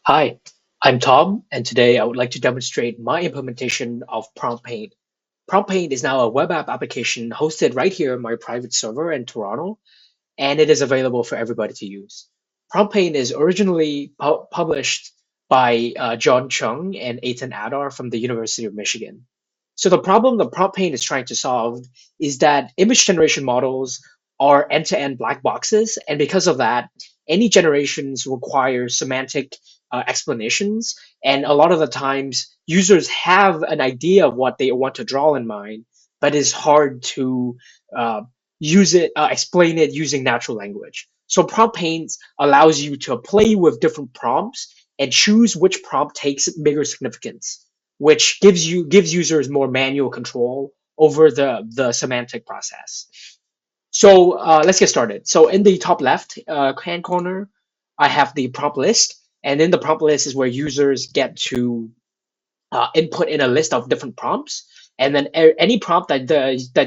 Hi, I'm Tom, and today I would like to demonstrate my implementation of PromptPaint. PromptPaint is now a web app application hosted right here on my private server in Toronto, and it is available for everybody to use. PromptPaint is originally published by John Chung and Ethan Adar from the University of Michigan. So the problem that PromptPaint is trying to solve is that image generation models are end-to-end black boxes, and because of that, any generations require semantic explanations, and a lot of the times users have an idea of what they want to draw in mind, but it's hard to uh, explain it using natural language. So prompt paint allows you to play with different prompts and choose which prompt takes bigger significance, which gives users more manual control over the semantic process. So let's get started. So in the top left hand corner, I have the prompt list, and in the prompt list is where users get to input in a list of different prompts, and then any prompt that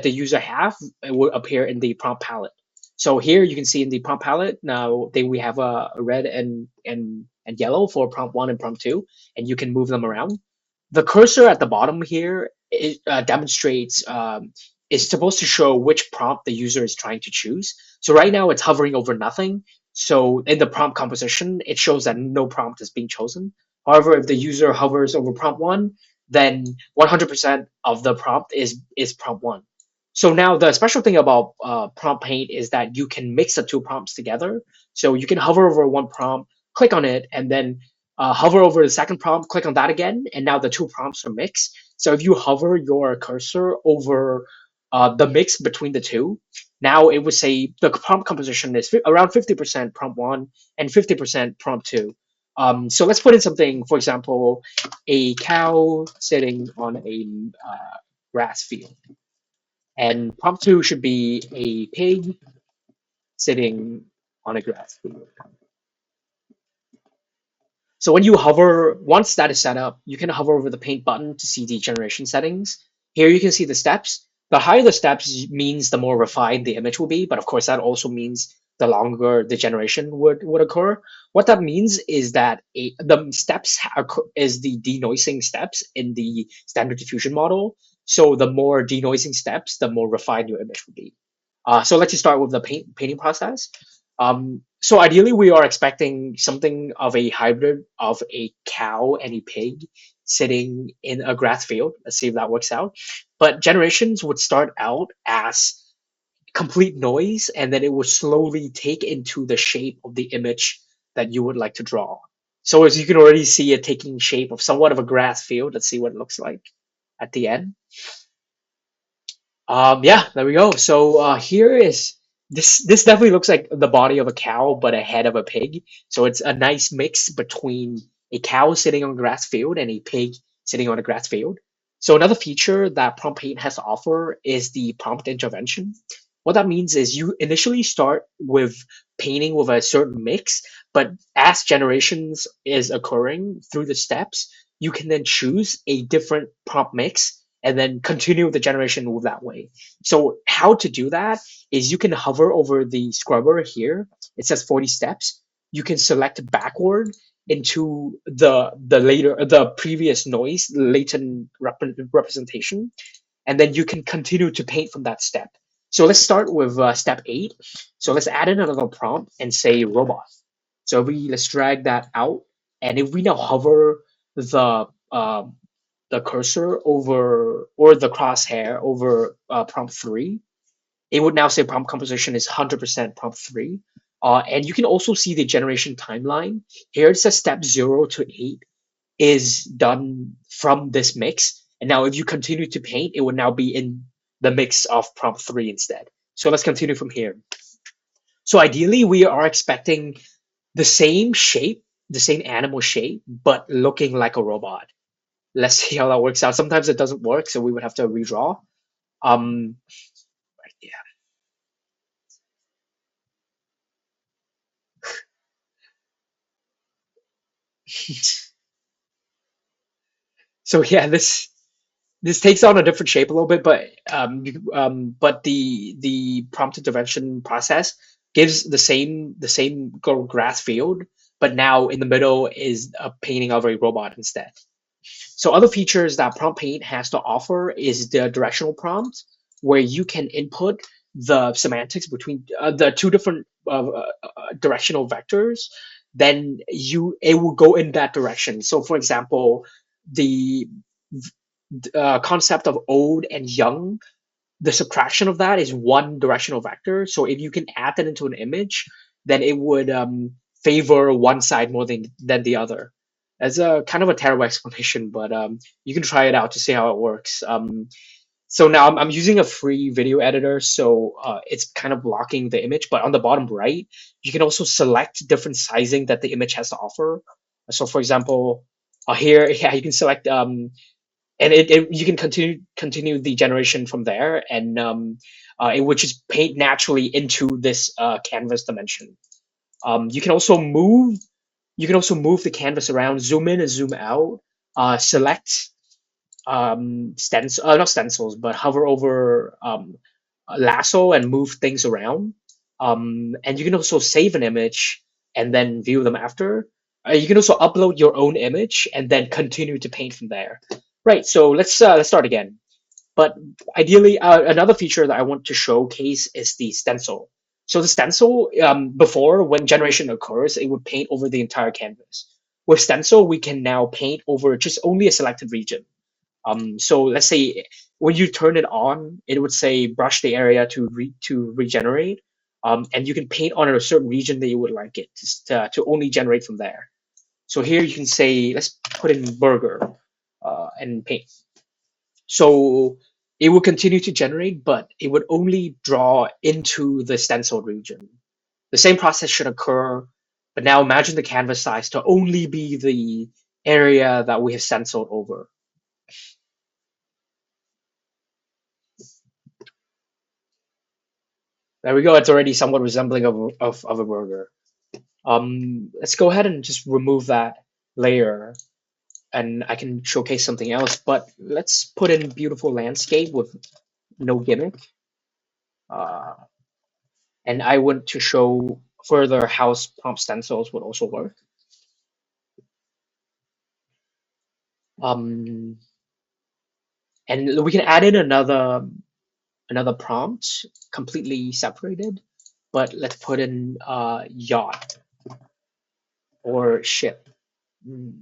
the user have will appear in the prompt palette. So here you can see in the prompt palette now we have a red and yellow for prompt one and prompt two, and you can move them around. The cursor at the bottom here demonstrates is supposed to show which prompt the user is trying to choose. So right now it's hovering over nothing. So in the prompt composition, it shows that no prompt is being chosen. However, if the user hovers over prompt one, then 100% of the prompt is prompt one. So now the special thing about prompt paint is that you can mix the two prompts together. So you can hover over one prompt, click on it, and then hover over the second prompt, click on that again, and now the two prompts are mixed. So if you hover your cursor over the mix between the two, now it would say the prompt composition is around 50% prompt one and 50% prompt two. So let's put in something, for example, a cow sitting on a grass field. And prompt two should be a pig sitting on a grass field. So when you hover, once that is set up, you can hover over the paint button to see the generation settings. Here you can see the steps. The higher the steps means the more refined the image will be, but of course that also means the longer the generation would occur. What that means is that the steps is the denoising steps in the standard diffusion model. So the more denoising steps, the more refined your image will be. So let's just start with the painting process. So ideally, we are expecting something of a hybrid of a cow and a pig sitting in a grass field. Let's see if that works out. But generations would start out as complete noise, and then it would slowly take into the shape of the image that you would like to draw. So as you can already see it taking shape of somewhat of a grass field. Let's see what it looks like at the end. Yeah, there we go. So here is this. This definitely looks like the body of a cow, but a head of a pig. So it's a nice mix between a cow sitting on a grass field and a pig sitting on a grass field. So another feature that Prompt Paint has to offer is the prompt intervention. What that means is you initially start with painting with a certain mix, but as generations is occurring through the steps, you can then choose a different prompt mix and then continue the generation move that way. So how to do that is you can hover over the scrubber here. It says 40 steps. You can select backward into the previous noise latent representation, and then you can continue to paint from that step. So let's start with step 8. So let's add in another prompt and say robot. So let's drag that out, and if we now hover the the cursor over or the crosshair over prompt 3, it would now say prompt composition is 100% prompt 3. And you can also see the generation timeline. Here it says step 0 to 8 is done from this mix. And now if you continue to paint, it would now be in the mix of prompt 3 instead. So let's continue from here. So ideally, we are expecting the same shape, the same animal shape, but looking like a robot. Let's see how that works out. Sometimes it doesn't work, so we would have to redraw. Um, yeah. So yeah, this takes on a different shape a little bit, but but the prompt intervention process gives the same grass field, but now in the middle is a painting of a robot instead. So other features that Prompt Paint has to offer is the directional prompt, where you can input the semantics between the two different directional vectors. Then it will go in that direction. So, for example, the concept of old and young, the subtraction of that is one directional vector. So if you can add that into an image, then it would favor one side more than the other. That's a kind of a terrible explanation, but you can try it out to see how it works. So now I'm using a free video editor, so it's kind of blocking the image. But on the bottom right, you can also select different sizing that the image has to offer. So for example, here, yeah, you can select and you can continue the generation from there, and it would just paint naturally into this canvas dimension. You can also move the canvas around, zoom in and zoom out, select not stencils, but hover over a lasso and move things around. And you can also save an image and then view them after. You can also upload your own image and then continue to paint from there. Right. So let's start again. But ideally, another feature that I want to showcase is the stencil. So the stencil, before when generation occurs, it would paint over the entire canvas. With stencil, we can now paint over just only a selected region. So let's say when you turn it on, it would say brush the area to regenerate, and you can paint on a certain region that you would like it to only generate from there. So here you can say, let's put in burger, and paint. So it will continue to generate, but it would only draw into the stenciled region. The same process should occur, but now imagine the canvas size to only be the area that we have stenciled over. There we go. It's already somewhat resembling of a burger. Let's go ahead and just remove that layer, and I can showcase something else. But let's put in beautiful landscape with no gimmick. Uh, and I want to show further how prompt stencils would also work. Um, and we can add in another prompt completely separated, but let's put in yacht or ship. Mm,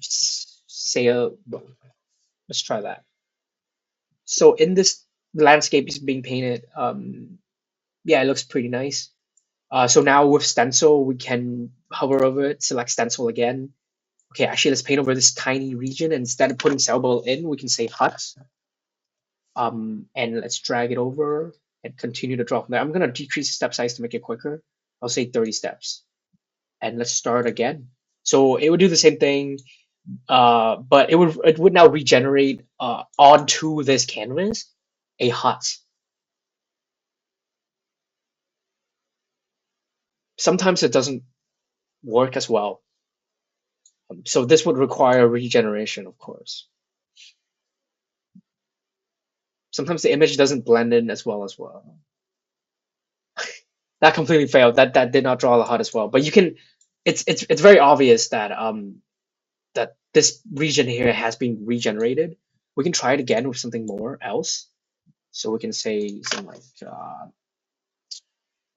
Sail. Let's try that. So in this landscape is being painted. Yeah, it looks pretty nice. So now with stencil, we can hover over it, select stencil again. Okay, actually, let's paint over this tiny region. And instead of putting sailboat in, we can say hut. And let's drag it over and continue to draw from there. I'm gonna decrease the step size to make it quicker. I'll say 30 steps. And let's start again. So it would do the same thing, but it would now regenerate onto this canvas a hut. Sometimes it doesn't work as well. So this would require regeneration, of course. Sometimes the image doesn't blend in as well. That completely failed. That did not draw the hut as well. But you can, it's very obvious that this region here has been regenerated. We can try it again with something more else. So we can say something like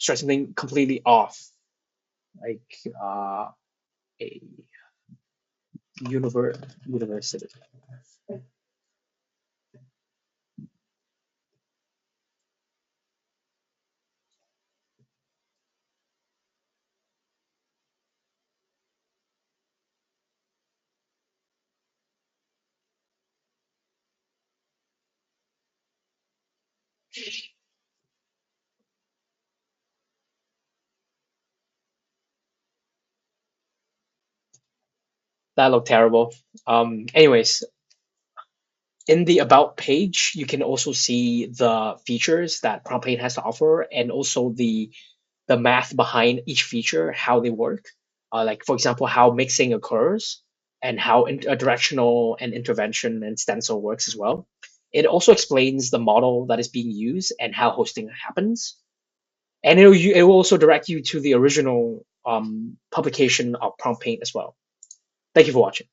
try something completely off, like a university. That looked terrible. Anyways, in the about page, you can also see the features that PromptPaint has to offer, and also the math behind each feature, how they work. Like for example, how mixing occurs, and how directional and intervention and stencil works as well. It also explains the model that is being used and how hosting happens. And it will also direct you to the original publication of PromptPaint as well. Thank you for watching.